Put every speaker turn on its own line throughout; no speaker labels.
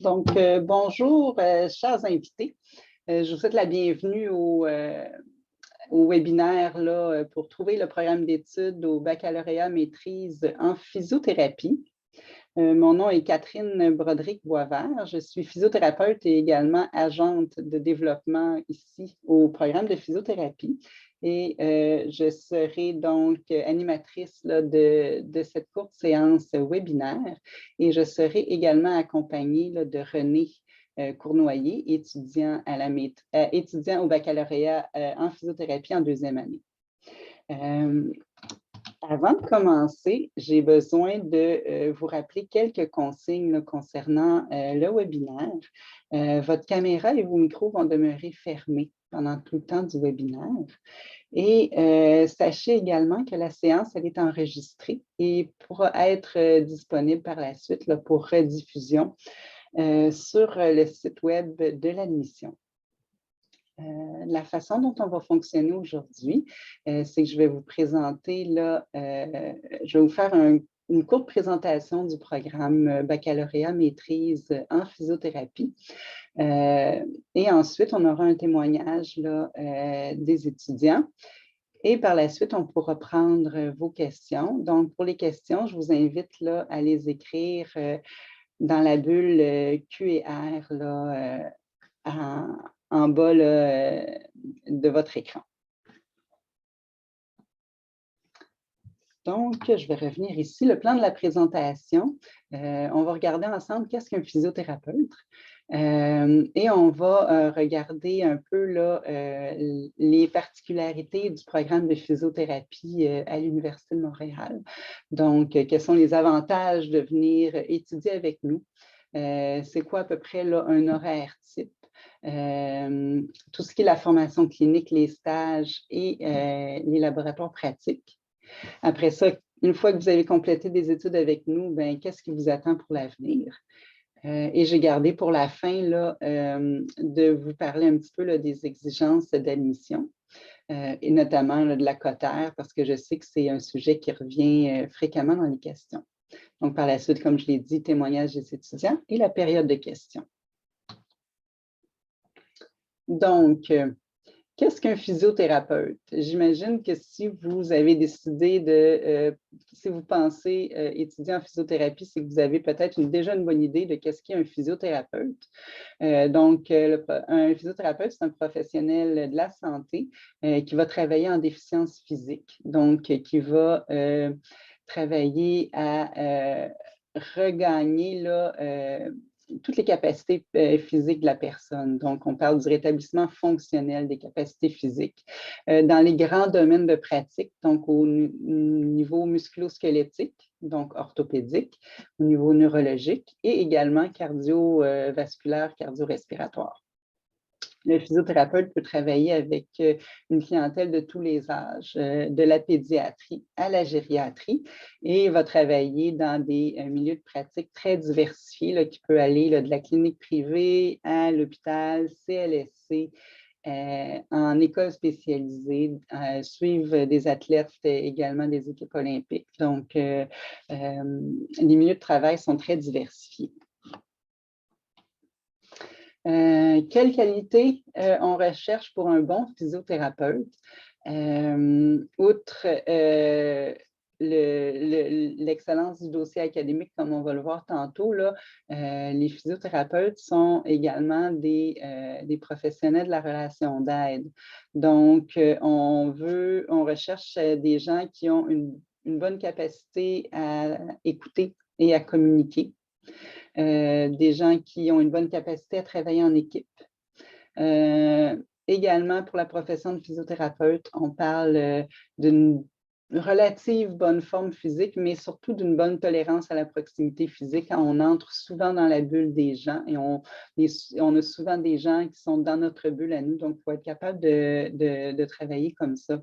Donc, bonjour, chers invités. Je vous souhaite la bienvenue au webinaire là, pour trouver le programme d'études au baccalauréat maîtrise en physiothérapie. Mon nom est Catherine Broderick-Boisvert. Je suis physiothérapeute et également agente de développement ici au programme de physiothérapie. Et je serai donc animatrice là, de cette courte séance webinaire. Et je serai également accompagnée là, de René Cournoyer, étudiant au baccalauréat en physiothérapie en deuxième année. Avant de commencer, j'ai besoin de vous rappeler quelques consignes là, concernant le webinaire. Votre caméra et vos micros vont demeurer fermés pendant tout le temps du webinaire. Et sachez également que la séance, elle est enregistrée et pourra être disponible par la suite là, pour rediffusion sur le site web de l'admission. La façon dont on va fonctionner aujourd'hui, c'est que je vais vous présenter, là, je vais vous faire une courte présentation du programme baccalauréat maîtrise en physiothérapie. Et ensuite, on aura un témoignage là, des étudiants. Et par la suite, on pourra prendre vos questions. Donc, pour les questions, je vous invite là, à les écrire dans la bulle Q&R là, en bas là, de votre écran. Donc, je vais revenir ici. Le plan de la présentation, on va regarder ensemble qu'est-ce qu'un physiothérapeute. Et on va regarder un peu là, les particularités du programme de physiothérapie à l'Université de Montréal. Donc, quels sont les avantages de venir étudier avec nous? C'est quoi à peu près là, un horaire type? Tout ce qui est la formation clinique, les stages et les laboratoires pratiques. Après ça, une fois que vous avez complété des études avec nous, ben, qu'est-ce qui vous attend pour l'avenir? Et j'ai gardé pour la fin là, de vous parler un petit peu là, des exigences d'admission et notamment là, de la cotère parce que je sais que c'est un sujet qui revient fréquemment dans les questions. Donc, par la suite, comme je l'ai dit, témoignage des étudiants et la période de questions. Donc, qu'est-ce qu'un physiothérapeute? J'imagine que si vous avez décidé si vous pensez étudier en physiothérapie, c'est que vous avez peut-être déjà une bonne idée de qu'est-ce qu'est un physiothérapeute. Donc, un physiothérapeute, c'est un professionnel de la santé qui va travailler en déficience physique, donc qui va travailler à regagner là, toutes les capacités physiques de la personne. Donc, on parle du rétablissement fonctionnel des capacités physiques. Dans les grands domaines de pratique, donc au niveau musculo-squelettique, donc orthopédique, au niveau neurologique et également cardiovasculaire, cardio-respiratoire. Le physiothérapeute peut travailler avec une clientèle de tous les âges, de la pédiatrie à la gériatrie, et va travailler dans des milieux de pratique très diversifiés, là, qui peut aller là, de la clinique privée à l'hôpital, CLSC, en école spécialisée, suivre des athlètes également des équipes olympiques. Donc, les milieux de travail sont très diversifiés. Quelle qualité on recherche pour un bon physiothérapeute? Outre l'excellence du dossier académique, comme on va le voir tantôt, là, les physiothérapeutes sont également des professionnels de la relation d'aide. Donc, on recherche des gens qui ont une bonne capacité à écouter et à communiquer. Des gens qui ont une bonne capacité à travailler en équipe. Également, pour la profession de physiothérapeute, on parle d'une relative bonne forme physique, mais surtout d'une bonne tolérance à la proximité physique. On entre souvent dans la bulle des gens et on a souvent des gens qui sont dans notre bulle à nous, donc il faut être capable de travailler comme ça.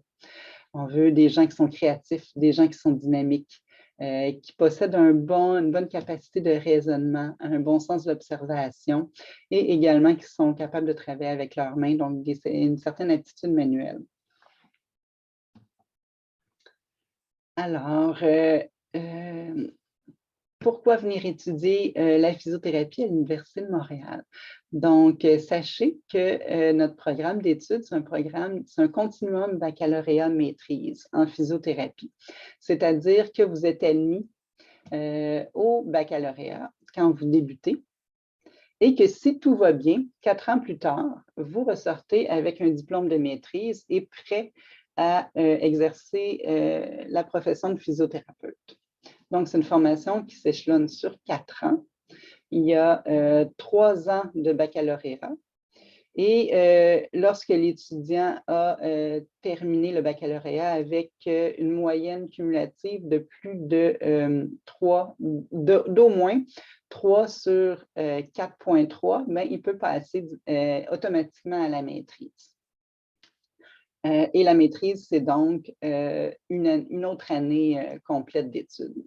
On veut des gens qui sont créatifs, des gens qui sont dynamiques, qui possèdent une bonne capacité de raisonnement, un bon sens de l'observation et également qui sont capables de travailler avec leurs mains, donc une certaine aptitude manuelle. Alors, pourquoi venir étudier la physiothérapie à l'Université de Montréal? Donc, sachez que notre programme d'études, c'est un continuum baccalauréat-maîtrise en physiothérapie. C'est-à-dire que vous êtes admis au baccalauréat quand vous débutez et que si tout va bien, 4 ans plus tard, vous ressortez avec un diplôme de maîtrise et prêt à exercer la profession de physiothérapeute. Donc, c'est une formation qui s'échelonne sur 4 ans. Il y a 3 ans de baccalauréat. Et lorsque l'étudiant a terminé le baccalauréat avec une moyenne cumulative de plus de d'au moins 3 sur 4,3, ben, il peut passer automatiquement à la maîtrise. Et la maîtrise, c'est donc une autre année complète d'études.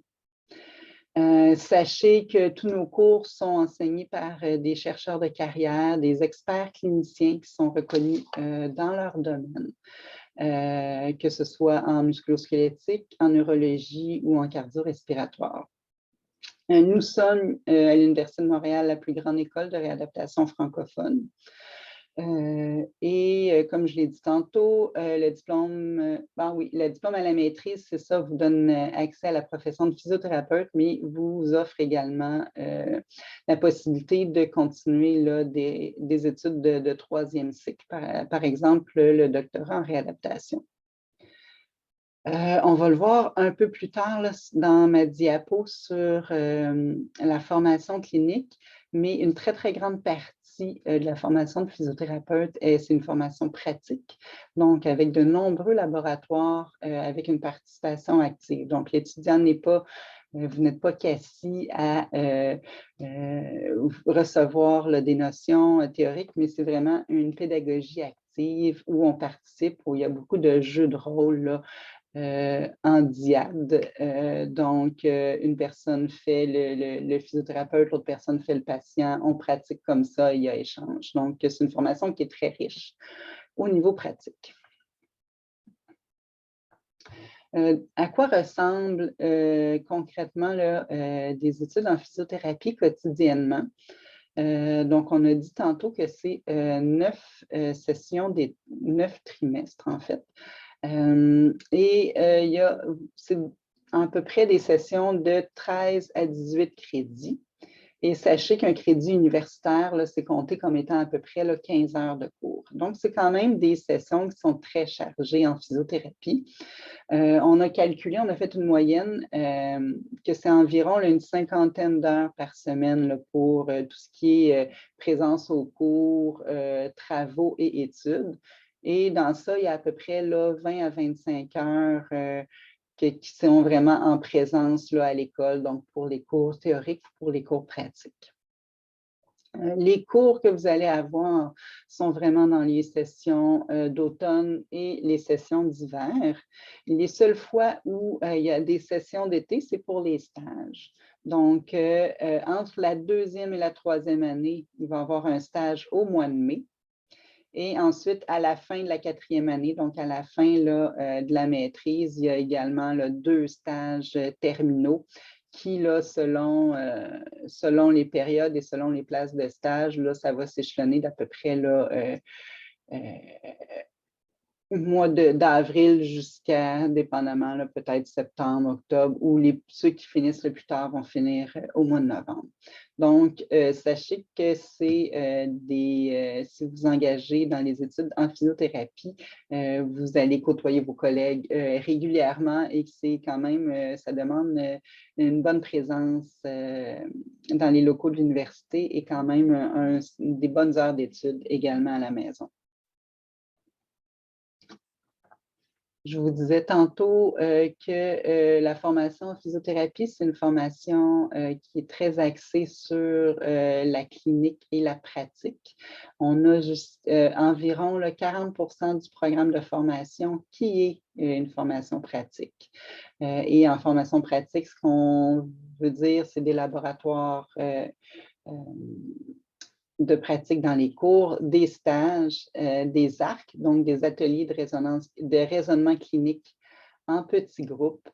Sachez que tous nos cours sont enseignés par des chercheurs de carrière, des experts cliniciens qui sont reconnus dans leur domaine, que ce soit en musculo-squelettique, en neurologie ou en cardio-respiratoire. Nous sommes à l'Université de Montréal la plus grande école de réadaptation francophone. Comme je l'ai dit tantôt, le diplôme à la maîtrise, c'est ça, vous donne accès à la profession de physiothérapeute, mais vous offre également la possibilité de continuer là, des études de 3e cycle, par exemple le doctorat en réadaptation. On va le voir un peu plus tard là, dans ma diapo sur la formation clinique, mais une très, très grande partie de la formation de physiothérapeute, c'est une formation pratique, donc avec de nombreux laboratoires, avec une participation active. Donc, l'étudiant n'est pas, vous n'êtes pas qu'assis à recevoir là, des notions théoriques, mais c'est vraiment une pédagogie active où on participe, où il y a beaucoup de jeux de rôle là, en diade. Donc, une personne fait le physiothérapeute, l'autre personne fait le patient. On pratique comme ça, il y a échange. Donc, c'est une formation qui est très riche au niveau pratique. À quoi ressemblent concrètement là, des études en physiothérapie quotidiennement? Donc, on a dit tantôt que c'est 9 sessions, 9 trimestres en fait. Il y a à peu près des sessions de 13 à 18 crédits. Et sachez qu'un crédit universitaire, c'est compté comme étant à peu près là, 15 heures de cours. Donc, c'est quand même des sessions qui sont très chargées en physiothérapie. On a calculé, on a fait une moyenne que c'est environ là, une 50aine d'heures par semaine là, pour tout ce qui est présence au cours, travaux et études. Et dans ça, il y a à peu près là, 20 à 25 heures qui sont vraiment en présence là, à l'école, donc pour les cours théoriques, pour les cours pratiques. Les cours que vous allez avoir sont vraiment dans les sessions d'automne et les sessions d'hiver. Les seules fois où il y a des sessions d'été, c'est pour les stages. Donc, entre la 2e et la 3e année, il va y avoir un stage au mois de mai. Et ensuite, à la fin de la 4e année, donc à la fin là, de la maîtrise, il y a également là, 2 stages terminaux qui, là, selon les périodes et selon les places de stage, là, ça va s'échelonner d'à peu près là, mois d'avril jusqu'à, dépendamment, peut-être septembre, octobre, ou ceux qui finissent le plus tard vont finir au mois de novembre. Donc, sachez que c'est si vous engagez dans les études en physiothérapie, vous allez côtoyer vos collègues régulièrement et que c'est quand même, ça demande une bonne présence dans les locaux de l'université et quand même des bonnes heures d'études également à la maison. Je vous disais tantôt que la formation en physiothérapie, c'est une formation qui est très axée sur la clinique et la pratique. On a environ 40% du programme de formation qui est une formation pratique. Et en formation pratique, ce qu'on veut dire, c'est des laboratoires de pratique dans les cours, des stages, des ARC, donc des ateliers de raisonnement clinique en petits groupes,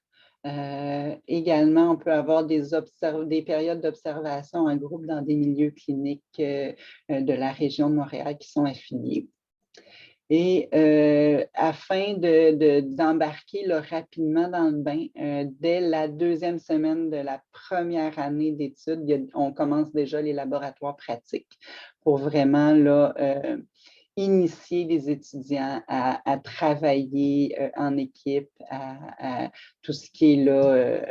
Également, on peut avoir des périodes d'observation en groupe dans des milieux cliniques de la région de Montréal qui sont affiliés. Et afin d'embarquer rapidement dans le bain, dès la 2e semaine de la première année d'études, on commence déjà les laboratoires pratiques pour vraiment là, initier les étudiants à travailler en équipe, à tout ce qui est là,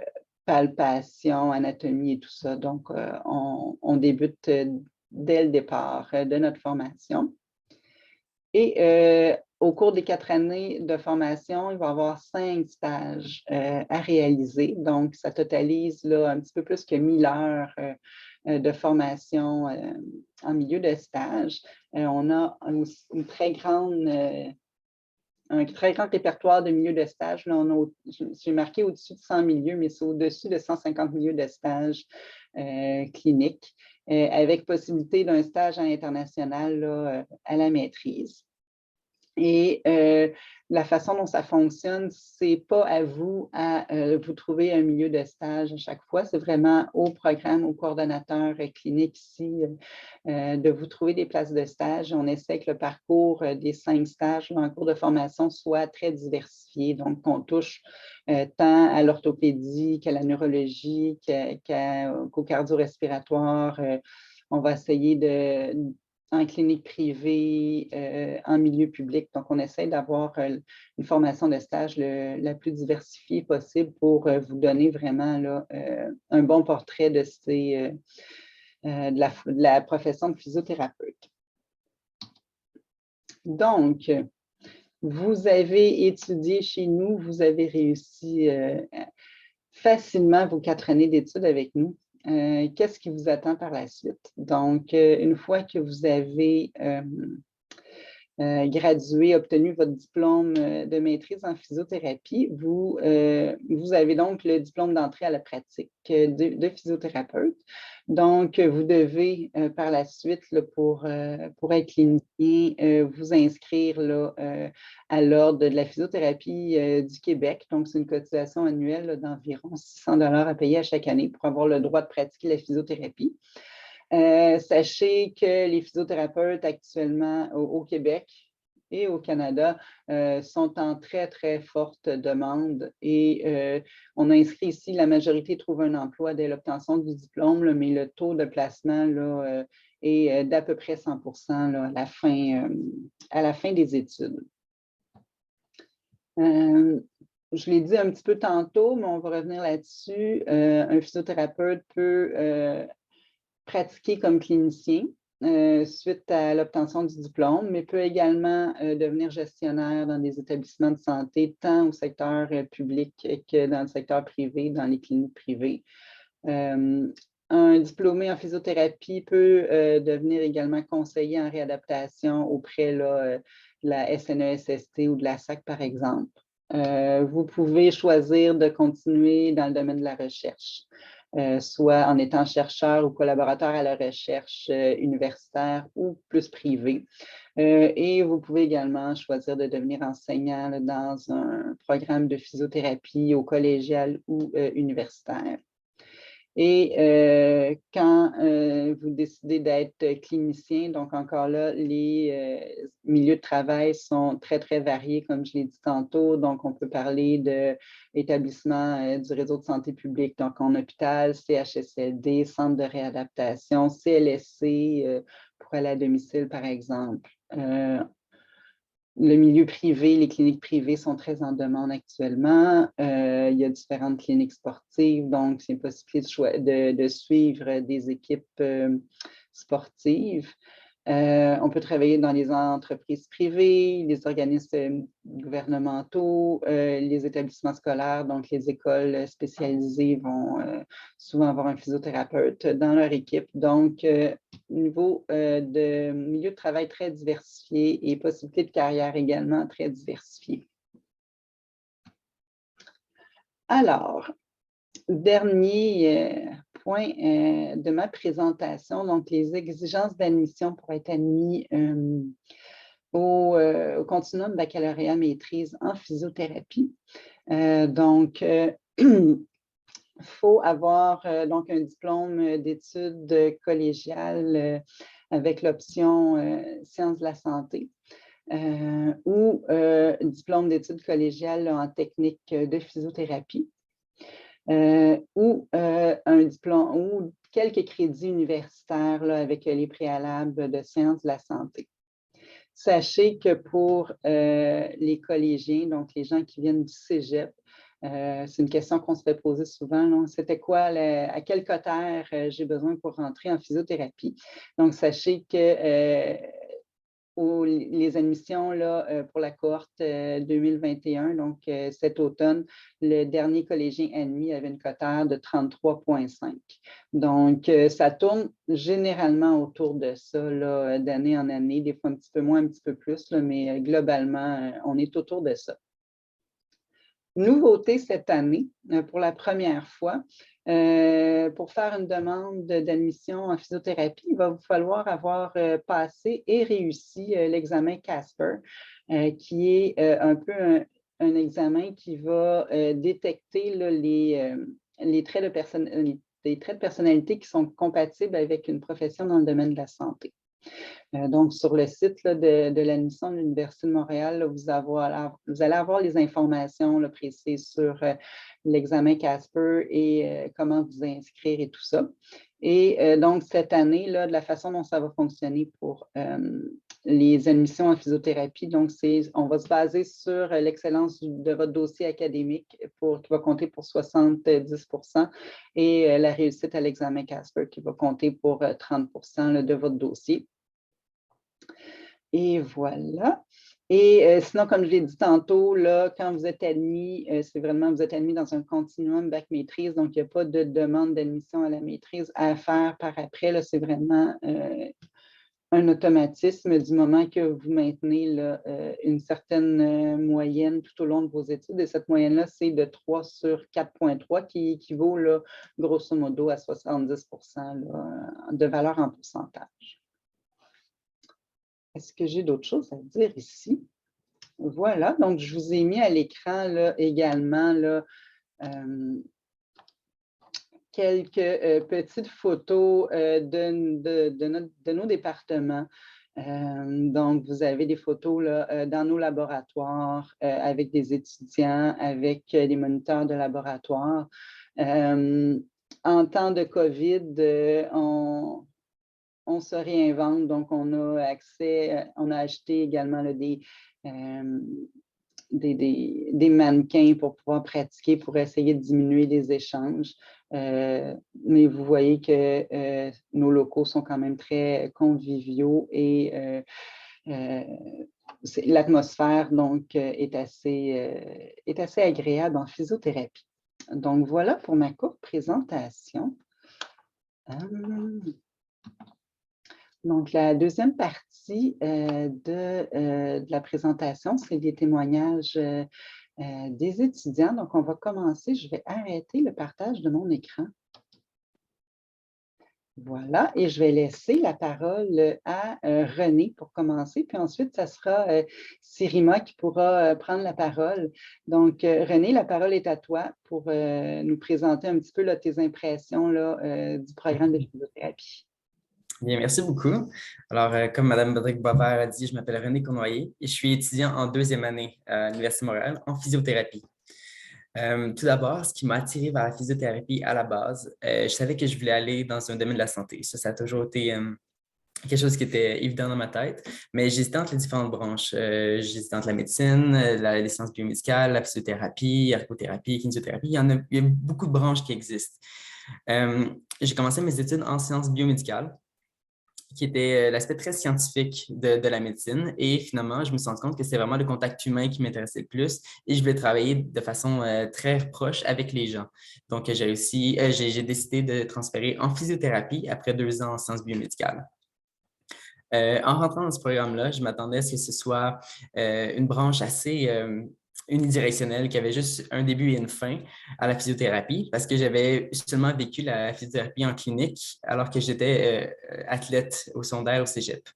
palpation, anatomie et tout ça. Donc, on débute dès le départ de notre formation. Et au cours des 4 années de formation, il va y avoir 5 stages à réaliser. Donc, ça totalise là, un petit peu plus que 1000 heures de formation en milieu de stage. On a un très grand répertoire de milieux de stage. J'ai marqué au-dessus de 100 milieux, mais c'est au-dessus de 150 milieux de stage cliniques, avec possibilité d'un stage à l'international là, à la maîtrise. Et la façon dont ça fonctionne, ce n'est pas à vous vous trouver un milieu de stage à chaque fois, c'est vraiment au programme, au coordonnateur clinique ici de vous trouver des places de stage. On essaie que le parcours des 5 stages en cours de formation soit très diversifié, donc qu'on touche tant à l'orthopédie qu'à la neurologie, qu'au cardio-respiratoire. On va essayer en clinique privée, en milieu public. Donc, on essaie d'avoir une formation de stage la plus diversifiée possible pour vous donner vraiment là, un bon portrait de la profession de physiothérapeute. Donc, vous avez étudié chez nous, vous avez réussi facilement vos 4 années d'études avec nous. Qu'est-ce qui vous attend par la suite? Donc, une fois que vous avez gradué, obtenu votre diplôme de maîtrise en physiothérapie, vous avez donc le diplôme d'entrée à la pratique de physiothérapeute. Donc, vous devez par la suite, là, pour être clinicien, vous inscrire là, à l'Ordre de la physiothérapie du Québec. Donc, c'est une cotisation annuelle d'environ 600 $ à payer à chaque année pour avoir le droit de pratiquer la physiothérapie. Sachez que les physiothérapeutes actuellement au Québec et au Canada sont en très, très forte demande et on a inscrit ici, la majorité trouve un emploi dès l'obtention du diplôme, là, mais le taux de placement là, est d'à peu près 100% là, à la fin des études. Je l'ai dit un petit peu tantôt, mais on va revenir là-dessus. Un physiothérapeute peut pratiquer comme clinicien suite à l'obtention du diplôme, mais peut également devenir gestionnaire dans des établissements de santé, tant au secteur public que dans le secteur privé, dans les cliniques privées. Un diplômé en physiothérapie peut devenir également conseiller en réadaptation auprès là, de la SNESST ou de la SAC, par exemple. Vous pouvez choisir de continuer dans le domaine de la recherche. Soit en étant chercheur ou collaborateur à la recherche universitaire ou plus privée. Et vous pouvez également choisir de devenir enseignant là, dans un programme de physiothérapie au collégial ou universitaire. Et quand vous décidez d'être clinicien, donc encore là, les milieux de travail sont très, très variés, comme je l'ai dit tantôt. Donc, on peut parler d'établissements du réseau de santé publique, donc en hôpital, CHSLD, centre de réadaptation, CLSC, pour aller à domicile, par exemple. Le milieu privé, les cliniques privées sont très en demande actuellement. Il y a différentes cliniques sportives, donc c'est possible de suivre des équipes sportives. On peut travailler dans les entreprises privées, les organismes gouvernementaux, les établissements scolaires, donc les écoles spécialisées vont souvent avoir un physiothérapeute dans leur équipe. Donc, niveau de milieu de travail très diversifié et possibilités de carrière également très diversifiées. Alors, dernier point de ma présentation, donc les exigences d'admission pour être admis au continuum baccalauréat maîtrise en physiothérapie. Donc, faut avoir donc un diplôme d'études collégiales avec l'option sciences de la santé ou diplôme d'études collégiales en technique de physiothérapie ou un diplôme ou quelques crédits universitaires là, avec les préalables de sciences de la santé. Sachez que pour les collégiens, donc les gens qui viennent du cégep, c'est une question qu'on se fait poser souvent. C'était quoi, à quel cotère j'ai besoin pour rentrer en physiothérapie? Donc, sachez que les admissions là, pour la cohorte 2021, donc cet automne, le dernier collégien admis avait une cotère de 33,5. Donc, ça tourne généralement autour de ça d'année en année, des fois un petit peu moins, un petit peu plus, là, mais globalement, on est autour de ça. Nouveauté cette année, pour la première fois, pour faire une demande d'admission en physiothérapie, il va vous falloir avoir passé et réussi l'examen Casper, qui est un peu un examen qui va détecter là, les traits de personnalité qui sont compatibles avec une profession dans le domaine de la santé. Donc, sur le site là, de l'admission de l'Université de Montréal, là, vous allez avoir les informations là, précises sur l'examen Casper et comment vous inscrire et tout ça. Et donc, cette année, là, de la façon dont ça va fonctionner pour les admissions en physiothérapie, donc on va se baser sur l'excellence de votre dossier académique qui va compter pour 70% et la réussite à l'examen Casper qui va compter pour 30% là, de votre dossier. Et voilà. Et sinon, comme je l'ai dit tantôt, là, quand vous êtes admis, c'est vraiment, vous êtes admis dans un continuum bac-maîtrise, donc il n'y a pas de demande d'admission à la maîtrise à faire par après. C'est vraiment un automatisme du moment que vous maintenez là, une certaine moyenne tout au long de vos études. Et cette moyenne-là, c'est de 3 sur 4,3 qui équivaut là, grosso modo à 70% là, de valeur en pourcentage. Est-ce que j'ai d'autres choses à dire ici? Voilà, donc je vous ai mis à l'écran là, également là, quelques petites photos de nos départements. Donc, vous avez des photos là, dans nos laboratoires avec des étudiants, avec des moniteurs de laboratoire. En temps de COVID, on se réinvente, donc on a accès, on a acheté également là, des mannequins pour pouvoir pratiquer, pour essayer de diminuer les échanges. Mais vous voyez que nos locaux sont quand même très conviviaux et l'atmosphère donc est assez agréable en physiothérapie. Donc voilà pour ma courte présentation. Donc, la deuxième partie de la présentation, c'est des témoignages des étudiants. Donc, on va commencer. Je vais arrêter le partage de mon écran. Voilà, et je vais laisser la parole à René pour commencer, puis ensuite, ça sera Sirima qui pourra prendre la parole. Donc, René, la parole est à toi pour nous présenter un petit peu là, tes impressions là, du programme de physiothérapie.
Bien, merci beaucoup. Alors, comme Mme Bédric Boisvert a dit, je m'appelle René Cournoyer et je suis étudiant en deuxième année à l'Université de Montréal en physiothérapie. Tout d'abord, ce qui m'a attiré vers la physiothérapie à la base, je savais que je voulais aller dans un domaine de la santé. Ça a toujours été quelque chose qui était évident dans ma tête, mais j'hésitais entre les différentes branches. J'hésitais entre la médecine, les sciences biomédicales, la physiothérapie, ergothérapie, kinésiothérapie. Il y a beaucoup de branches qui existent. J'ai commencé mes études en sciences biomédicales, qui était l'aspect très scientifique de la médecine. Et finalement, je me suis rendu compte que c'était vraiment le contact humain qui m'intéressait le plus et je voulais travailler de façon très proche avec les gens. Donc, j'ai décidé de transférer en physiothérapie après 2 ans en sciences biomédicales. En rentrant dans ce programme-là, je m'attendais à ce que ce soit une branche assez unidirectionnelle qui avait juste un début et une fin à la physiothérapie parce que j'avais seulement vécu la physiothérapie en clinique alors que j'étais athlète au secondaire au cégep.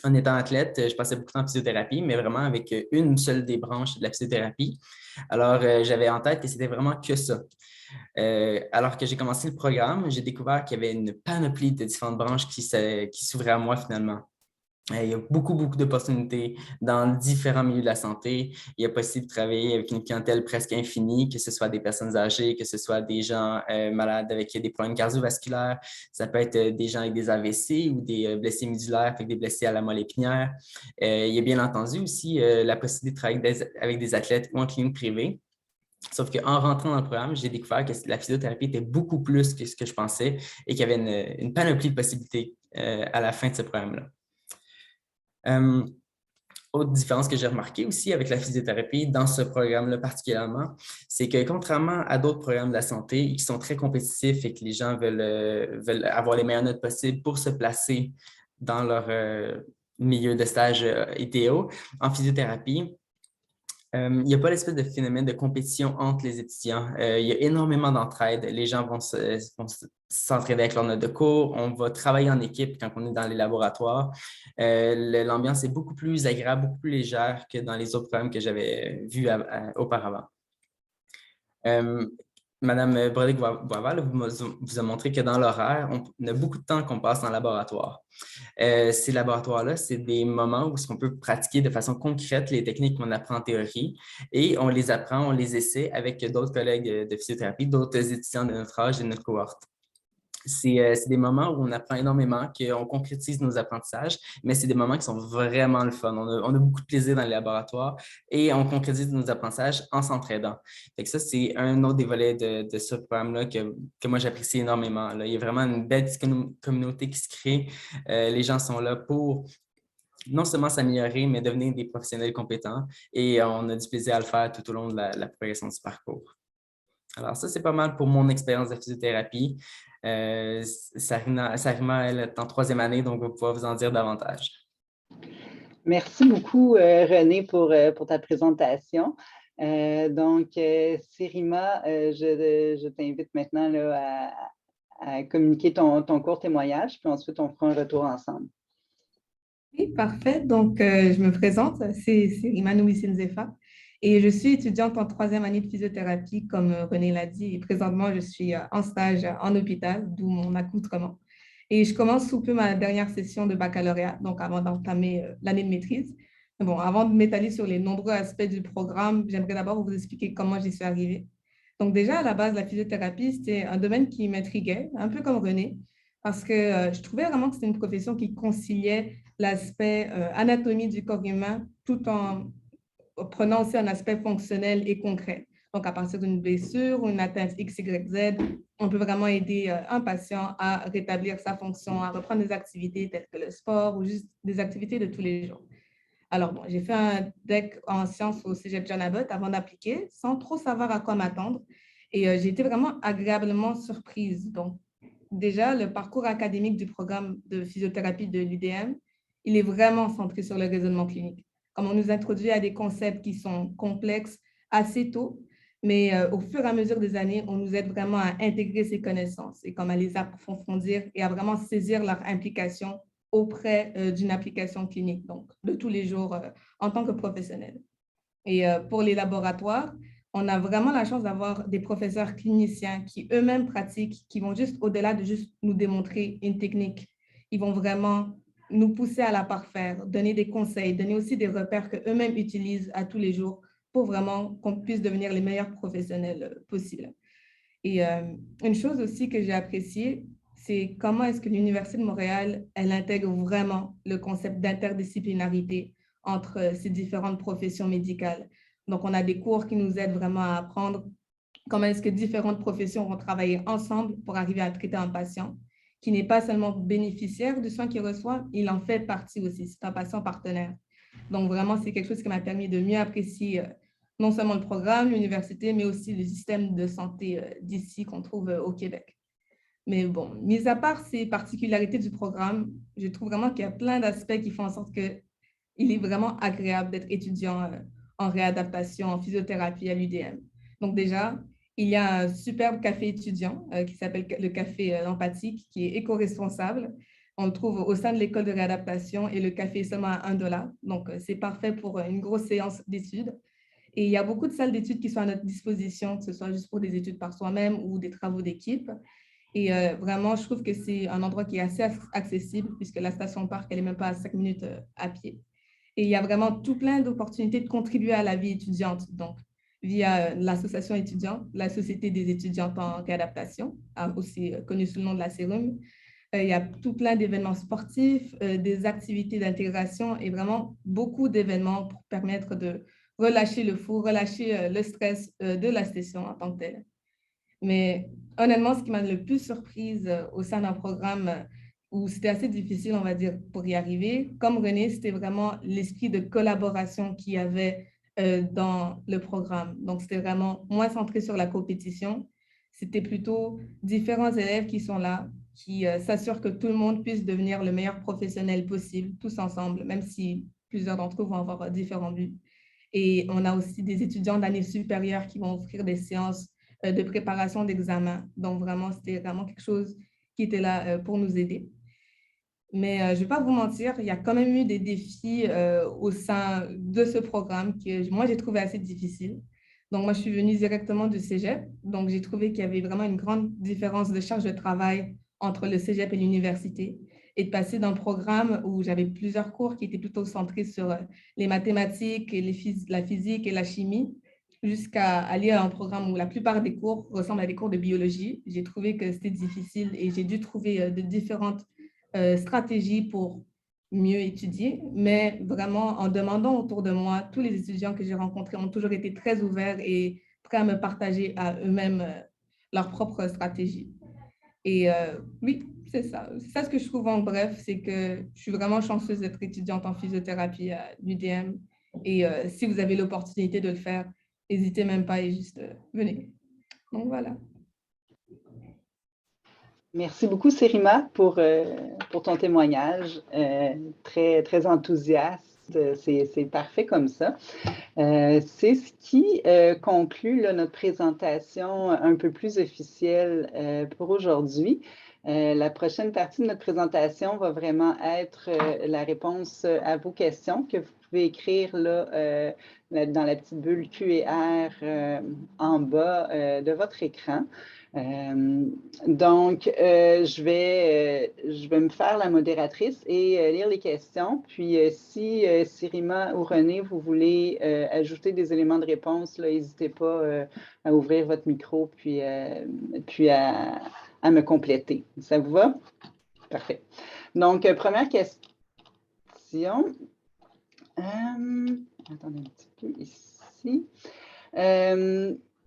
En étant athlète, je passais beaucoup de temps en physiothérapie, mais vraiment avec une seule des branches de la physiothérapie. Alors, j'avais en tête que c'était vraiment que ça. Alors que j'ai commencé le programme, j'ai découvert qu'il y avait une panoplie de différentes branches qui s'ouvraient à moi finalement. Il y a beaucoup, beaucoup d'opportunités dans différents milieux de la santé. Il est possible de travailler avec une clientèle presque infinie, que ce soit des personnes âgées, que ce soit des gens malades avec des problèmes cardiovasculaires. Ça peut être des gens avec des AVC ou des blessés médulaires, avec des blessés à la moelle épinière. Il y a bien entendu aussi la possibilité de travailler avec des athlètes ou en clinique privée. Sauf qu'en rentrant dans le programme, j'ai découvert que la physiothérapie était beaucoup plus que ce que je pensais et qu'il y avait une panoplie de possibilités à la fin de ce programme-là. Autre différence que j'ai remarquée aussi avec la physiothérapie dans ce programme-là particulièrement, c'est que contrairement à d'autres programmes de la santé qui sont très compétitifs et que les gens veulent avoir les meilleures notes possibles pour se placer dans leur milieu de stage idéaux, en physiothérapie, il n'y a pas l'espèce de phénomène de compétition entre les étudiants. Il y a énormément d'entraide. Les gens vont s'entraider avec leurs notes de cours. On va travailler en équipe quand on est dans les laboratoires. L'ambiance est beaucoup plus agréable, beaucoup plus légère que dans les autres programmes que j'avais vus auparavant. Madame Broderick-Boival vous a montré que dans l'horaire, on a beaucoup de temps qu'on passe en laboratoire. Ces laboratoires-là, c'est des moments où on peut pratiquer de façon concrète les techniques qu'on apprend en théorie et on les apprend, on les essaie avec d'autres collègues de physiothérapie, d'autres étudiants de notre âge et de notre cohorte. C'est des moments où on apprend énormément, qu'on concrétise nos apprentissages, mais c'est des moments qui sont vraiment le fun. On a beaucoup de plaisir dans les laboratoires et on concrétise nos apprentissages en s'entraidant. Ça, c'est un autre des volets de ce programme-là que moi, j'apprécie énormément. Là. Il y a vraiment une belle communauté qui se crée. Les gens sont là pour non seulement s'améliorer, mais devenir des professionnels compétents et on a du plaisir à le faire tout au long de la progression du parcours. Alors ça, c'est pas mal pour mon expérience de physiothérapie. Sarima, elle est en 3e année, donc va pouvoir vous en dire davantage.
Merci beaucoup, René, pour ta présentation. Sarima, je t'invite maintenant là, à communiquer ton court témoignage, puis ensuite, on fera un retour ensemble.
Oui, parfait. Donc, je me présente, c'est Sarima Nouissinzefa et je suis étudiante en 3e année de physiothérapie, comme René l'a dit. Et présentement, je suis en stage en hôpital, d'où mon accoutrement. Et je commence sous peu ma dernière session de baccalauréat, donc avant d'entamer l'année de maîtrise. Bon, avant de m'étaler sur les nombreux aspects du programme, j'aimerais d'abord vous expliquer comment j'y suis arrivée. Donc déjà, à la base, la physiothérapie, c'était un domaine qui m'intriguait, un peu comme René, parce que je trouvais vraiment que c'était une profession qui conciliait l'aspect anatomie du corps humain tout en prenant aussi un aspect fonctionnel et concret. Donc, à partir d'une blessure ou une atteinte X, Y, Z, on peut vraiment aider un patient à rétablir sa fonction, à reprendre des activités telles que le sport ou juste des activités de tous les jours. Alors, bon, j'ai fait un DEC en sciences au Cégep John Abbott avant d'appliquer, sans trop savoir à quoi m'attendre. Et j'ai été vraiment agréablement surprise. Donc, déjà, le parcours académique du programme de physiothérapie de l'UDM, il est vraiment centré sur le raisonnement clinique. Comme on nous introduit à des concepts qui sont complexes assez tôt, mais au fur et à mesure des années, on nous aide vraiment à intégrer ces connaissances et comme à les approfondir et à vraiment saisir leur implication auprès d'une application clinique, donc de tous les jours en tant que professionnel. Et pour les laboratoires, on a vraiment la chance d'avoir des professeurs cliniciens qui eux-mêmes pratiquent, qui vont juste au-delà de juste nous démontrer une technique. Ils vont vraiment nous pousser à la parfaire, donner des conseils, donner aussi des repères qu'eux-mêmes utilisent à tous les jours pour vraiment qu'on puisse devenir les meilleurs professionnels possibles. Et une chose aussi que j'ai appréciée, c'est comment est-ce que l'Université de Montréal, elle intègre vraiment le concept d'interdisciplinarité entre ces différentes professions médicales. Donc, on a des cours qui nous aident vraiment à apprendre comment est-ce que différentes professions vont travailler ensemble pour arriver à traiter un patient qui n'est pas seulement bénéficiaire du soin qu'il reçoit, il en fait partie aussi, c'est un patient partenaire. Donc, vraiment, c'est quelque chose qui m'a permis de mieux apprécier non seulement le programme, l'université, mais aussi le système de santé d'ici qu'on trouve au Québec. Mais bon, mis à part ces particularités du programme, je trouve vraiment qu'il y a plein d'aspects qui font en sorte qu'il est vraiment agréable d'être étudiant en réadaptation, en physiothérapie à l'UDM. Donc déjà, il y a un superbe café étudiant qui s'appelle le café L'Empathique, qui est éco-responsable. On le trouve au sein de l'école de réadaptation et le café est seulement à $1. Donc, c'est parfait pour une grosse séance d'études. Et il y a beaucoup de salles d'études qui sont à notre disposition, que ce soit juste pour des études par soi-même ou des travaux d'équipe. Et vraiment, je trouve que c'est un endroit qui est assez accessible puisque la station parc, elle n'est même pas à 5 minutes à pied. Et il y a vraiment tout plein d'opportunités de contribuer à la vie étudiante. Donc, via l'association étudiante, la Société des étudiants en réadaptation, aussi connue sous le nom de la CERUM. Il y a tout plein d'événements sportifs, des activités d'intégration et vraiment beaucoup d'événements pour permettre de relâcher le fou, relâcher le stress de la session en tant que telle. Mais honnêtement, ce qui m'a le plus surprise au sein d'un programme où c'était assez difficile, on va dire, pour y arriver, comme René, c'était vraiment l'esprit de collaboration qu'il y avait dans le programme. Donc, c'était vraiment moins centré sur la compétition. C'était plutôt différents élèves qui sont là, qui s'assurent que tout le monde puisse devenir le meilleur professionnel possible, tous ensemble, même si plusieurs d'entre eux vont avoir différents buts. Et on a aussi des étudiants d'année supérieure qui vont offrir des séances de préparation d'examen. Donc, vraiment, c'était vraiment quelque chose qui était là pour nous aider. Mais je ne vais pas vous mentir, il y a quand même eu des défis au sein de ce programme que moi, j'ai trouvé assez difficile. Donc, moi, je suis venue directement du cégep. Donc, j'ai trouvé qu'il y avait vraiment une grande différence de charge de travail entre le cégep et l'université. Et de passer d'un programme où j'avais plusieurs cours qui étaient plutôt centrés sur les mathématiques, et la physique et la chimie, jusqu'à aller à un programme où la plupart des cours ressemblent à des cours de biologie. J'ai trouvé que c'était difficile et j'ai dû trouver de différentes stratégies pour mieux étudier, mais vraiment en demandant autour de moi, tous les étudiants que j'ai rencontrés ont toujours été très ouverts et prêts à me partager à eux-mêmes leurs propres stratégies. Et oui, c'est ça. C'est ça ce que je trouve en bref, c'est que je suis vraiment chanceuse d'être étudiante en physiothérapie à l'UDM. Et si vous avez l'opportunité de le faire, n'hésitez même pas et juste venez. Donc voilà.
Merci beaucoup, Sérima, pour ton témoignage. Très, très enthousiaste. C'est parfait comme ça. C'est ce qui conclut là, notre présentation un peu plus officielle pour aujourd'hui. La prochaine partie de notre présentation va vraiment être la réponse à vos questions que vous pouvez écrire là, dans la petite bulle Q&R en bas de votre écran. Donc, je vais me faire la modératrice et lire les questions. Puis, si Sérima ou René, vous voulez ajouter des éléments de réponse, n'hésitez pas à ouvrir votre micro puis à me compléter. Ça vous va? Parfait. Donc, première question. Attendez un petit peu ici.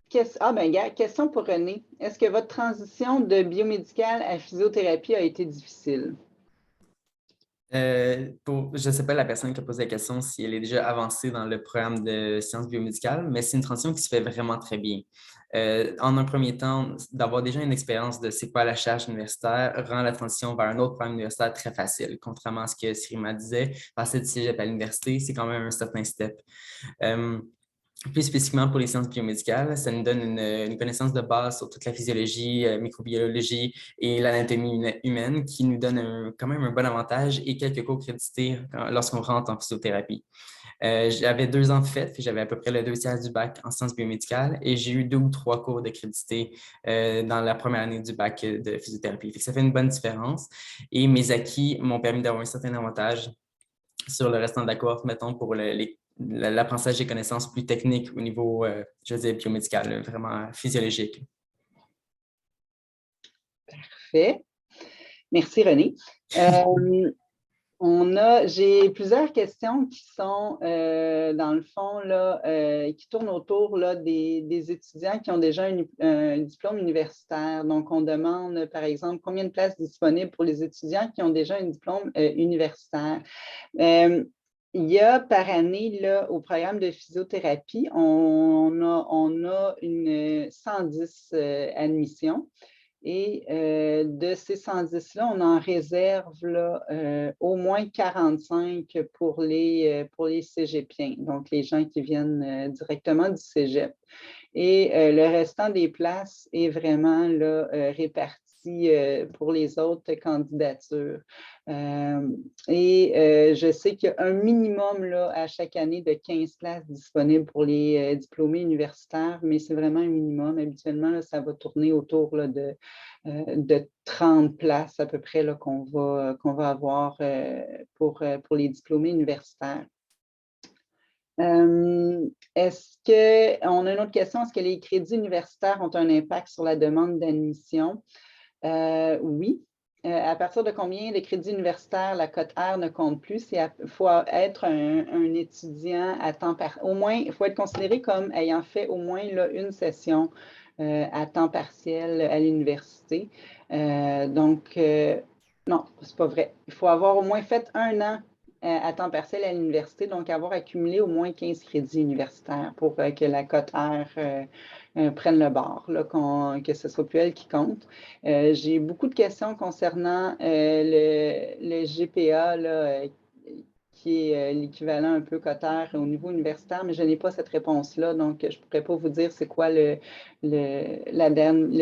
Question pour René. Est-ce que votre transition de biomédical à physiothérapie a été difficile?
Je ne sais pas la personne qui a posé la question si elle est déjà avancée dans le programme de sciences biomédicales, mais c'est une transition qui se fait vraiment très bien. En un premier temps, d'avoir déjà une expérience de c'est quoi la charge universitaire rend la transition vers un autre programme universitaire très facile. Contrairement à ce que Sirima disait, passer du cégep à l'université, c'est quand même un certain step. Plus spécifiquement pour les sciences biomédicales, ça nous donne une connaissance de base sur toute la physiologie, microbiologie et l'anatomie humaine qui nous donne quand même un bon avantage et quelques cours crédités lorsqu'on rentre en physiothérapie. J'avais 2 ans de fait, puis j'avais à peu près le 2/3 du bac en sciences biomédicales et j'ai eu 2 ou 3 cours de crédité dans la première année du bac de physiothérapie. Ça fait une bonne différence et mes acquis m'ont permis d'avoir un certain avantage sur le restant de la cohorte, mettons, pour l'apprentissage des connaissances plus techniques au niveau, je veux dire, biomédical, vraiment physiologique.
Parfait. Merci, René. J'ai plusieurs questions qui sont, dans le fond, là, qui tournent autour là, des étudiants qui ont déjà un diplôme universitaire. Donc, on demande, par exemple, combien de places disponibles pour les étudiants qui ont déjà un diplôme universitaire. Il y a par année, là, au programme de physiothérapie, on a une 110 admissions. Et de ces 110-là, on en réserve là, au moins 45 pour les cégepiens, donc les gens qui viennent directement du cégep. Et le restant des places est vraiment là, réparti aussi pour les autres candidatures. Je sais qu'il y a un minimum là, à chaque année de 15 places disponibles pour les diplômés universitaires, mais c'est vraiment un minimum. Habituellement, là, ça va tourner autour là, de 30 places à peu près qu'on va avoir pour les diplômés universitaires. On a une autre question, est-ce que les crédits universitaires ont un impact sur la demande d'admission? Oui. À partir de combien de crédits universitaires la cote R ne compte plus? Il faut être un étudiant à temps partiel. Au moins, il faut être considéré comme ayant fait au moins là, une session à temps partiel à l'université. Non, c'est pas vrai. Il faut avoir au moins fait 1 an à temps partiel à l'université, donc avoir accumulé au moins 15 crédits universitaires pour que la cote R prenne le bord, là, que ce soit plus elle qui compte. J'ai beaucoup de questions concernant le GPA, là, qui est l'équivalent un peu cote R au niveau universitaire, mais je n'ai pas cette réponse-là, donc je ne pourrais pas vous dire c'est quoi le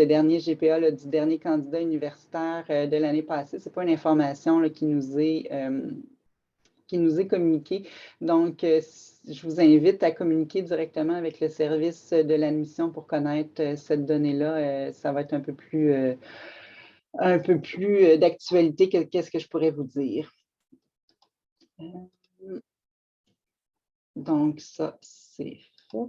dernier GPA là, du dernier candidat universitaire de l'année passée. Ce n'est pas une information là, qui nous est communiquée. Donc, je vous invite à communiquer directement avec le service de l'admission pour connaître cette donnée-là. Ça va être un peu plus d'actualité que qu'est-ce que je pourrais vous dire. Donc, ça, c'est fait.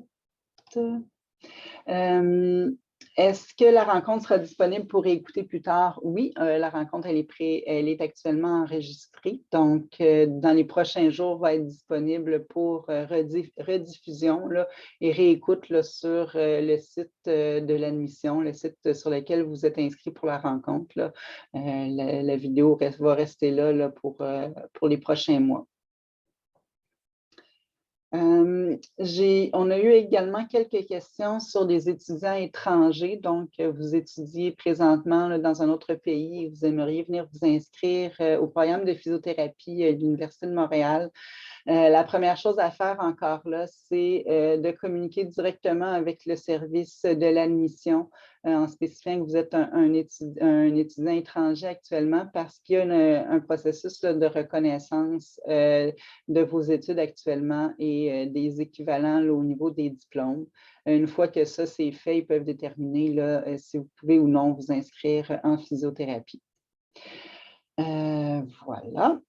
Est-ce que la rencontre sera disponible pour réécouter plus tard? Oui, la rencontre, elle est actuellement enregistrée. Donc, dans les prochains jours, va être disponible pour rediffusion là, et réécoute là, sur le site de l'admission, le site sur lequel vous êtes inscrit pour la rencontre. Là. La vidéo va rester là pour les prochains mois. On a eu également quelques questions sur des étudiants étrangers. Donc, vous étudiez présentement là, dans un autre pays et vous aimeriez venir vous inscrire au programme de physiothérapie de l'Université de Montréal. La première chose à faire encore là, c'est de communiquer directement avec le service de l'admission en spécifiant que vous êtes un étudiant étranger actuellement parce qu'il y a un processus là, de reconnaissance de vos études actuellement et des équivalents là, au niveau des diplômes. Une fois que ça c'est fait, ils peuvent déterminer là, si vous pouvez ou non vous inscrire en physiothérapie. Voilà.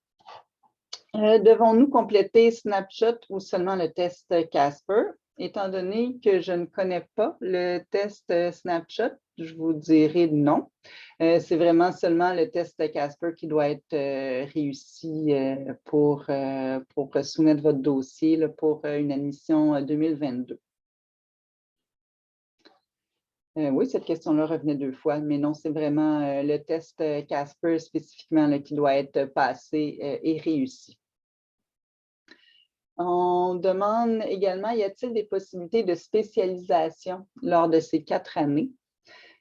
Devons-nous compléter Snapshot ou seulement le test Casper? Étant donné que je ne connais pas le test Snapshot, je vous dirai non. C'est vraiment seulement le test Casper qui doit être réussi pour soumettre votre dossier là, pour une admission 2022. Oui, cette question-là revenait 2 fois, mais non, c'est vraiment le test Casper spécifiquement là, qui doit être passé et réussi. On demande également, y a-t-il des possibilités de spécialisation lors de ces 4 années?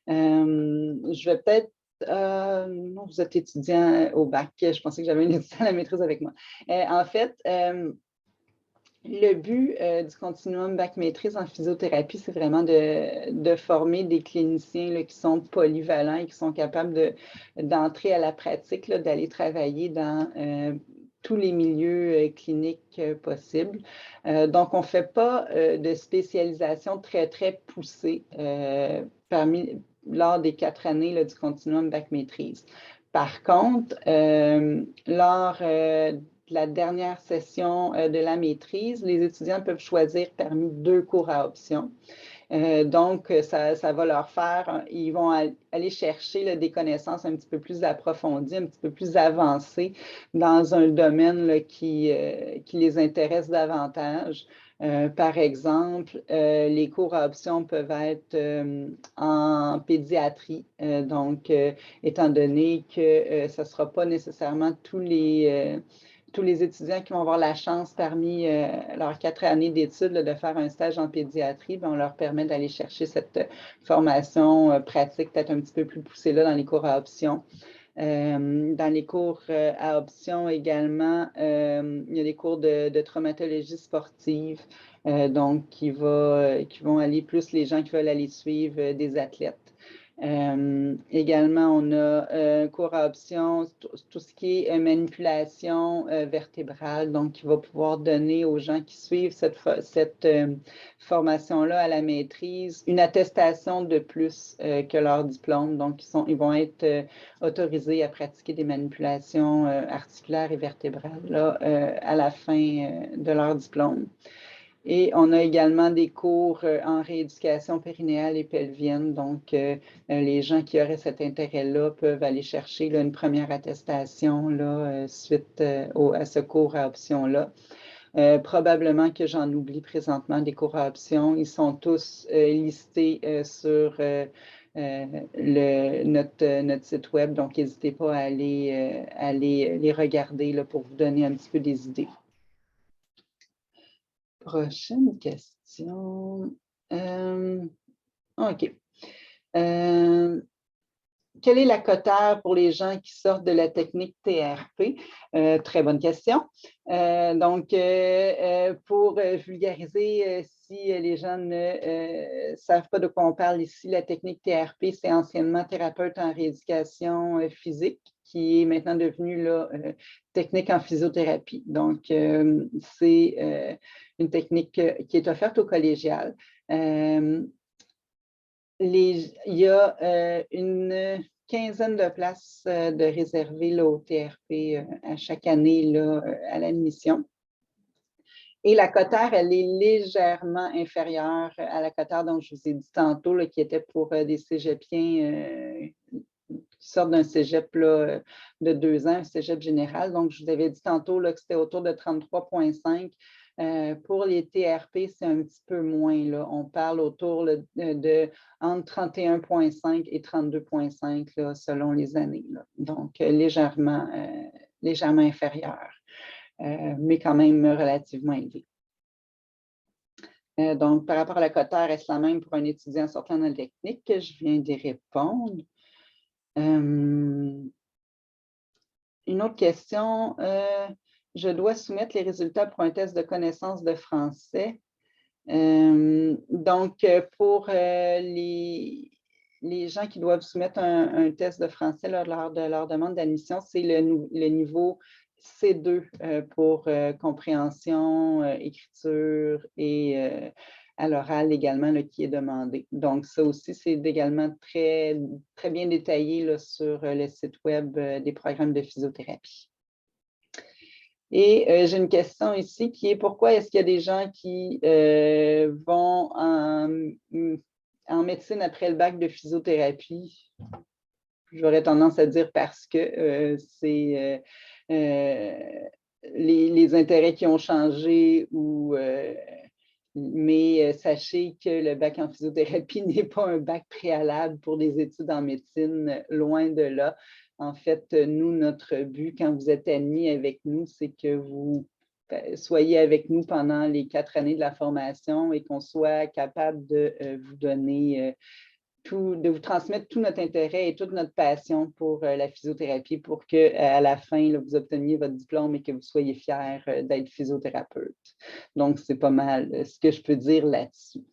Je vais peut-être... non, vous êtes étudiant au bac. Je pensais que j'avais un étudiant à la maîtrise avec moi. En fait, le but du continuum bac-maîtrise en physiothérapie, c'est vraiment de former des cliniciens là, qui sont polyvalents et qui sont capables d'entrer à la pratique, d'aller travailler dans tous les milieux cliniques possibles. Donc, on ne fait pas de spécialisation très, très poussée lors des 4 années là, du continuum bac-maîtrise. Par contre, lors de la dernière session de la maîtrise, les étudiants peuvent choisir parmi 2 cours à option. Donc, ça va leur faire, ils vont aller chercher là, des connaissances un petit peu plus approfondies, un petit peu plus avancées dans un domaine là, qui les intéresse davantage. Par exemple, les cours à option peuvent être en pédiatrie. Donc, étant donné que ce ne sera pas nécessairement tous les étudiants qui vont avoir la chance parmi leurs 4 années d'études de faire un stage en pédiatrie, bien, on leur permet d'aller chercher cette formation pratique peut-être un petit peu plus poussée là, dans les cours à option. Dans les cours à option également, il y a des cours de traumatologie sportive, donc qui vont aller plus les gens qui veulent aller suivre des athlètes. Également, on a cours à option, tout ce qui est manipulation vertébrale, donc qui va pouvoir donner aux gens qui suivent cette formation-là à la maîtrise une attestation de plus que leur diplôme. Donc, ils vont être autorisés à pratiquer des manipulations articulaires et vertébrales là, à la fin de leur diplôme. Et on a également des cours en rééducation périnéale et pelvienne. Donc, les gens qui auraient cet intérêt-là peuvent aller chercher là, une première attestation là, suite à ce cours à option-là. Probablement que j'en oublie présentement des cours à option. Ils sont tous listés sur notre site web. Donc, n'hésitez pas à aller les regarder là, pour vous donner un petit peu des idées. Prochaine question. OK. Quelle est la cotère pour les gens qui sortent de la technique TRP? Très bonne question. Pour vulgariser, si les gens ne savent pas de quoi on parle ici, la technique TRP, c'est anciennement thérapeute en rééducation physique, qui est maintenant devenue là, technique en physiothérapie. Donc, c'est une technique qui est offerte aux collégiales. Il y a une quinzaine de places de réservées là, au TRP à chaque année là, à l'admission. Et la cotère, elle est légèrement inférieure à la cotère dont je vous ai dit tantôt, là, qui était pour des cégepiens qui sortent d'un cégep là, de 2 ans, un cégep général. Donc, je vous avais dit tantôt là, que c'était autour de 33,5. Pour les TRP, c'est un petit peu moins. Là. On parle autour de entre 31,5 et 32,5 là, selon les années. Là. Donc, légèrement inférieur, mais quand même relativement élevé. Donc, par rapport à la cotère, est-ce la même pour un étudiant sortant de la technique? Je viens d'y répondre. Une autre question. Je dois soumettre les résultats pour un test de connaissance de français. Donc, pour les gens qui doivent soumettre un test de français lors de leur demande d'admission, c'est le niveau C2 pour compréhension, écriture et à l'oral également là, qui est demandé. Donc, ça aussi, c'est également très, très bien détaillé là, sur le site web des programmes de physiothérapie. Et j'ai une question ici qui est pourquoi est-ce qu'il y a des gens qui vont en médecine après le bac de physiothérapie? J'aurais tendance à dire parce que c'est les intérêts qui ont changé mais sachez que le bac en physiothérapie n'est pas un bac préalable pour des études en médecine, loin de là. En fait, nous, notre but, quand vous êtes admis avec nous, c'est que vous soyez avec nous pendant les 4 années de la formation et qu'on soit capable de vous donner de vous transmettre tout notre intérêt et toute notre passion pour la physiothérapie pour qu'à la fin, là, vous obteniez votre diplôme et que vous soyez fiers d'être physiothérapeute. Donc, c'est pas mal ce que je peux dire là-dessus.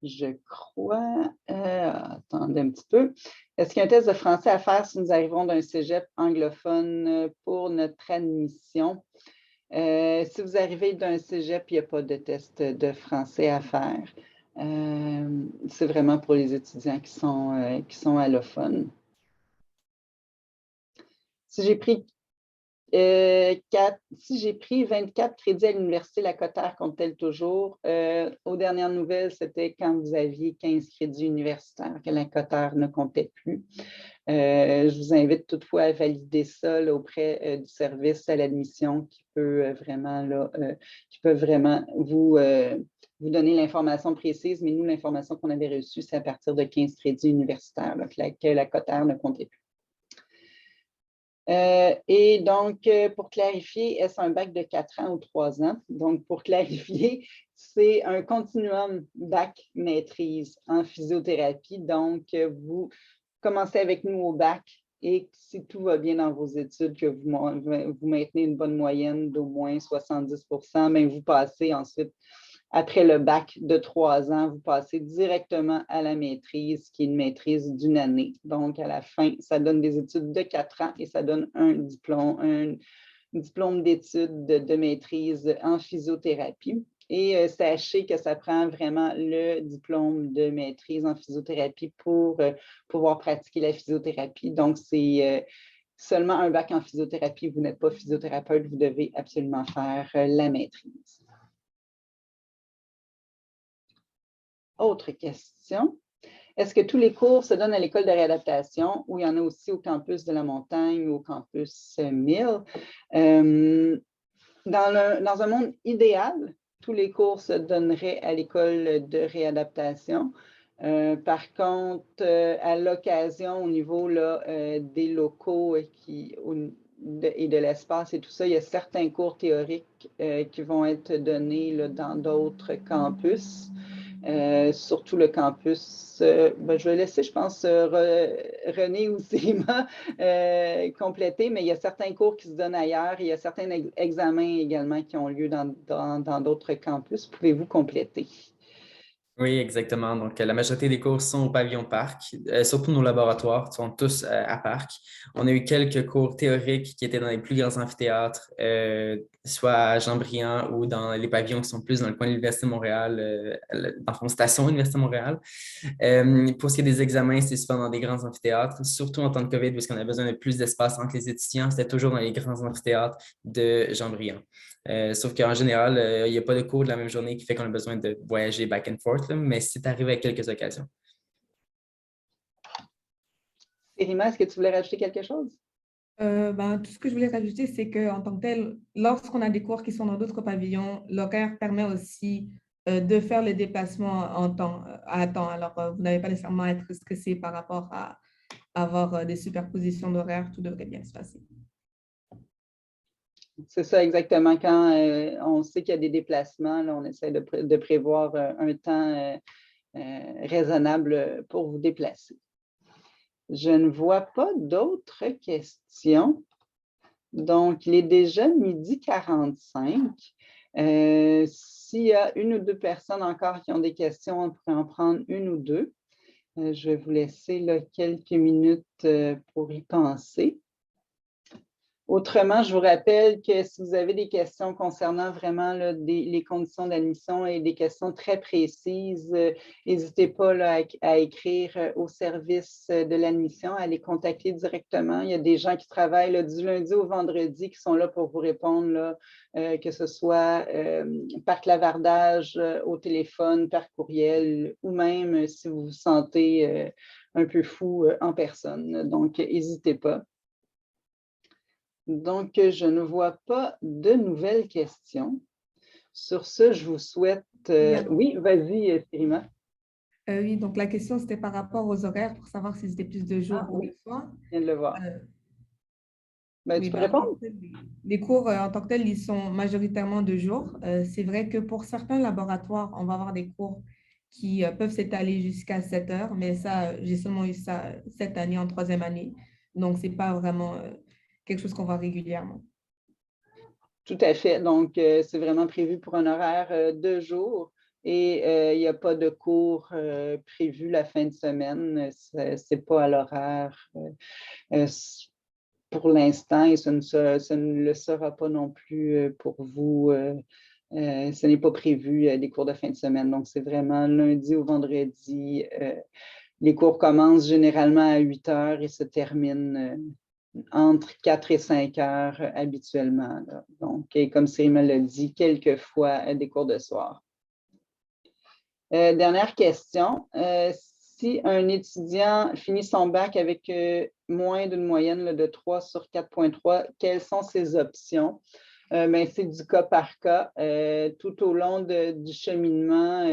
Je crois... attendez un petit peu. Est-ce qu'il y a un test de français à faire si nous arrivons d'un cégep anglophone pour notre admission? Si vous arrivez d'un cégep, il n'y a pas de test de français à faire. C'est vraiment pour les étudiants qui sont allophones. Si j'ai pris 24 crédits à l'université, la cotère compte-t-elle toujours? Aux dernières nouvelles, c'était quand vous aviez 15 crédits universitaires que la cotère ne comptait plus. Je vous invite toutefois à valider ça là, auprès du service à l'admission qui peut vraiment vous donner l'information précise, mais nous, l'information qu'on avait reçue, c'est à partir de 15 crédits universitaires là, que la cotère ne comptait plus. Et donc, pour clarifier, est-ce un bac de 4 ans ou 3 ans? Donc, pour clarifier, c'est un continuum bac maîtrise en physiothérapie. Donc, vous commencez avec nous au bac et si tout va bien dans vos études, que vous maintenez une bonne moyenne d'au moins 70 %, mais vous passez ensuite après le bac de 3 ans, vous passez directement à la maîtrise, qui est une maîtrise d'une année. Donc, à la fin, ça donne des études de 4 ans et ça donne un diplôme d'études de maîtrise en physiothérapie. Et sachez que ça prend vraiment le diplôme de maîtrise en physiothérapie pour pouvoir pratiquer la physiothérapie. Donc, c'est seulement un bac en physiothérapie. Vous n'êtes pas physiothérapeute, vous devez absolument faire la maîtrise. Autre question. Est-ce que tous les cours se donnent à l'école de réadaptation ou il y en a aussi au campus de la montagne ou au campus 1000? Dans un monde idéal, tous les cours se donneraient à l'école de réadaptation. Par contre, à l'occasion, au niveau là, des locaux et de l'espace et tout ça, il y a certains cours théoriques qui vont être donnés là, dans d'autres campus. Surtout le campus. Je vais laisser, je pense, René ou Sima compléter, mais il y a certains cours qui se donnent ailleurs. Il y a certains examens également qui ont lieu dans d'autres campus. Pouvez-vous compléter?
Oui, exactement. Donc, la majorité des cours sont au pavillon Parc, surtout nos laboratoires sont tous à Parc. On a eu quelques cours théoriques qui étaient dans les plus grands amphithéâtres, soit à Jean-Briand ou dans les pavillons qui sont plus dans le coin de l'Université de Montréal, dans la station de l'Université de Montréal. Pour ce qui est des examens, c'est souvent dans des grands amphithéâtres, surtout en temps de COVID, parce qu'on a besoin de plus d'espace entre les étudiants. C'était toujours dans les grands amphithéâtres de Jean-Briand. Sauf qu'en général, il n'y a pas de cours de la même journée qui fait qu'on a besoin de voyager back and forth, là, mais c'est arrivé à quelques occasions.
Rima, est-ce que tu voulais rajouter quelque chose?
Tout ce que je voulais rajouter, c'est qu'en tant que tel, lorsqu'on a des cours qui sont dans d'autres pavillons, l'horaire permet aussi de faire les déplacements à temps. Alors, vous n'avez pas nécessairement à être stressé par rapport à avoir des superpositions d'horaires, tout devrait bien se passer.
C'est ça exactement. Quand on sait qu'il y a des déplacements, là, on essaie de prévoir un temps raisonnable pour vous déplacer. Je ne vois pas d'autres questions. Donc, il est déjà 12h45. S'il y a une ou deux personnes encore qui ont des questions, on pourrait en prendre une ou deux. Je vais vous laisser là, quelques minutes pour y penser. Autrement, je vous rappelle que si vous avez des questions concernant vraiment là, les conditions d'admission et des questions très précises, n'hésitez pas là, à écrire au service de l'admission, à les contacter directement. Il y a des gens qui travaillent là, du lundi au vendredi qui sont là pour vous répondre, là, que ce soit par clavardage, au téléphone, par courriel ou même si vous vous sentez un peu fou en personne. Donc, n'hésitez pas. Donc, je ne vois pas de nouvelles questions. Sur ce, je vous souhaite… Oui, vas-y, Sirima.
Oui, donc la question, c'était par rapport aux horaires pour savoir si c'était plus de jours ou de soirs.
Je viens de le voir. Tu peux répondre?
Les cours, en tant que tels, ils sont majoritairement de jour. C'est vrai que pour certains laboratoires, on va avoir des cours qui peuvent s'étaler jusqu'à 7 heures, mais ça, j'ai seulement eu ça cette année, en troisième année. Donc, ce n'est pas vraiment quelque chose qu'on voit régulièrement.
Tout à fait. Donc, c'est vraiment prévu pour un horaire de jour et il n'y a pas de cours prévu la fin de semaine. Ce n'est pas à l'horaire pour l'instant et ce ne le sera pas non plus pour vous. Ce n'est pas prévu des cours de fin de semaine. Donc, c'est vraiment lundi au vendredi. Les cours commencent généralement à 8 heures et se terminent entre 4 et 5 heures habituellement. Là. Donc, comme Sirima l'a dit, quelquefois des cours de soir. Dernière question. Si un étudiant finit son bac avec moins d'une moyenne là, de 3 sur 4,3, quelles sont ses options? C'est du cas par cas. Tout au long du cheminement,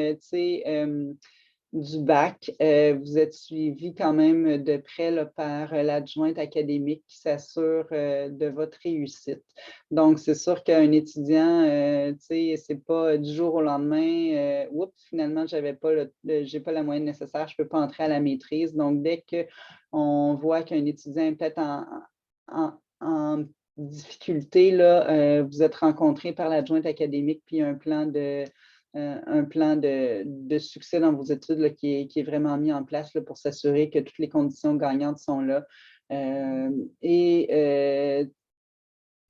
du bac, vous êtes suivi quand même de près là, par l'adjointe académique qui s'assure de votre réussite. Donc, c'est sûr qu'un étudiant, c'est pas du jour au lendemain, oups, finalement, j'ai pas la moyenne nécessaire, je peux pas entrer à la maîtrise. Donc, dès qu'on voit qu'un étudiant est peut-être en difficulté, là, vous êtes rencontré par l'adjointe académique, puis un plan de un plan de succès dans vos études là, qui est vraiment mis en place là, pour s'assurer que toutes les conditions gagnantes sont là.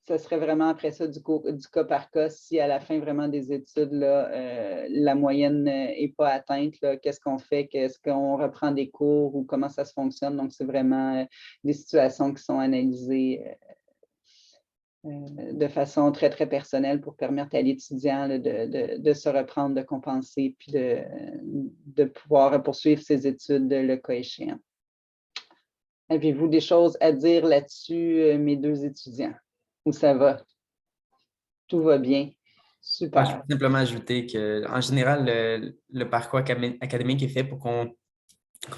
Ce serait vraiment après ça du cas par cas. Si à la fin vraiment des études, là, la moyenne n'est pas atteinte, qu'est-ce qu'on fait? Est-ce qu'on reprend des cours ou comment ça se fonctionne? Donc, c'est vraiment des situations qui sont analysées de façon très, très personnelle pour permettre à l'étudiant de se reprendre, de compenser, puis de pouvoir poursuivre ses études le cas échéant. Avez-vous des choses à dire là-dessus, mes deux étudiants? Ou ça va? Tout va bien. Super.
Je peux simplement ajouter qu'en général, le parcours académique est fait pour qu'on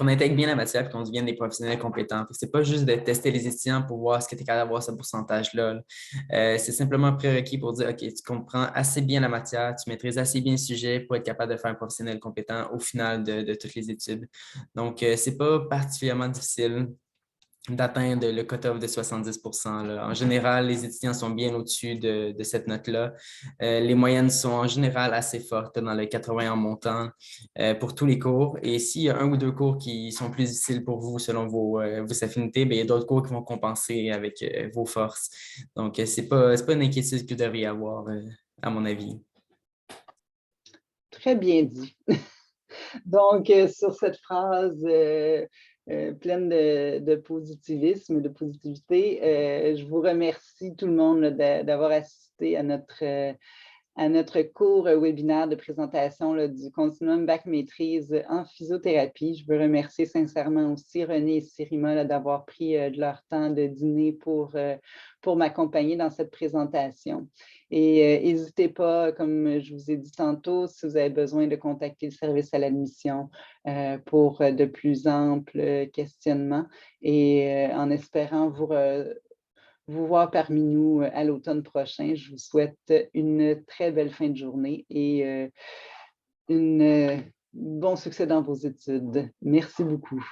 intègre bien la matière et qu'on devienne des professionnels compétents. Ce n'est pas juste de tester les étudiants pour voir ce que tu es capable d'avoir ce pourcentage-là. C'est simplement un prérequis pour dire, OK, tu comprends assez bien la matière, tu maîtrises assez bien le sujet pour être capable de faire un professionnel compétent au final de toutes les études. Donc, ce n'est pas particulièrement difficile d'atteindre le cut-off de 70%. Là. En général, les étudiants sont bien au-dessus de cette note-là. Les moyennes sont en général assez fortes, dans le 80 en montant pour tous les cours. Et s'il y a un ou deux cours qui sont plus difficiles pour vous selon vos affinités, bien, il y a d'autres cours qui vont compenser avec vos forces. Donc, ce n'est pas une inquiétude que vous devriez avoir, à mon avis.
Très bien dit. Donc, sur cette phrase pleine de positivisme, de positivité, je vous remercie tout le monde d'avoir assisté à notre cours webinaire de présentation là, du Continuum Bac Maîtrise en physiothérapie. Je veux remercier sincèrement aussi René et Sirima d'avoir pris de leur temps de dîner pour m'accompagner dans cette présentation. Et n'hésitez pas, comme je vous ai dit tantôt, si vous avez besoin de contacter le service à l'admission pour de plus amples questionnements et en espérant vous voir parmi nous à l'automne prochain. Je vous souhaite une très belle fin de journée et un bon succès dans vos études. Merci beaucoup.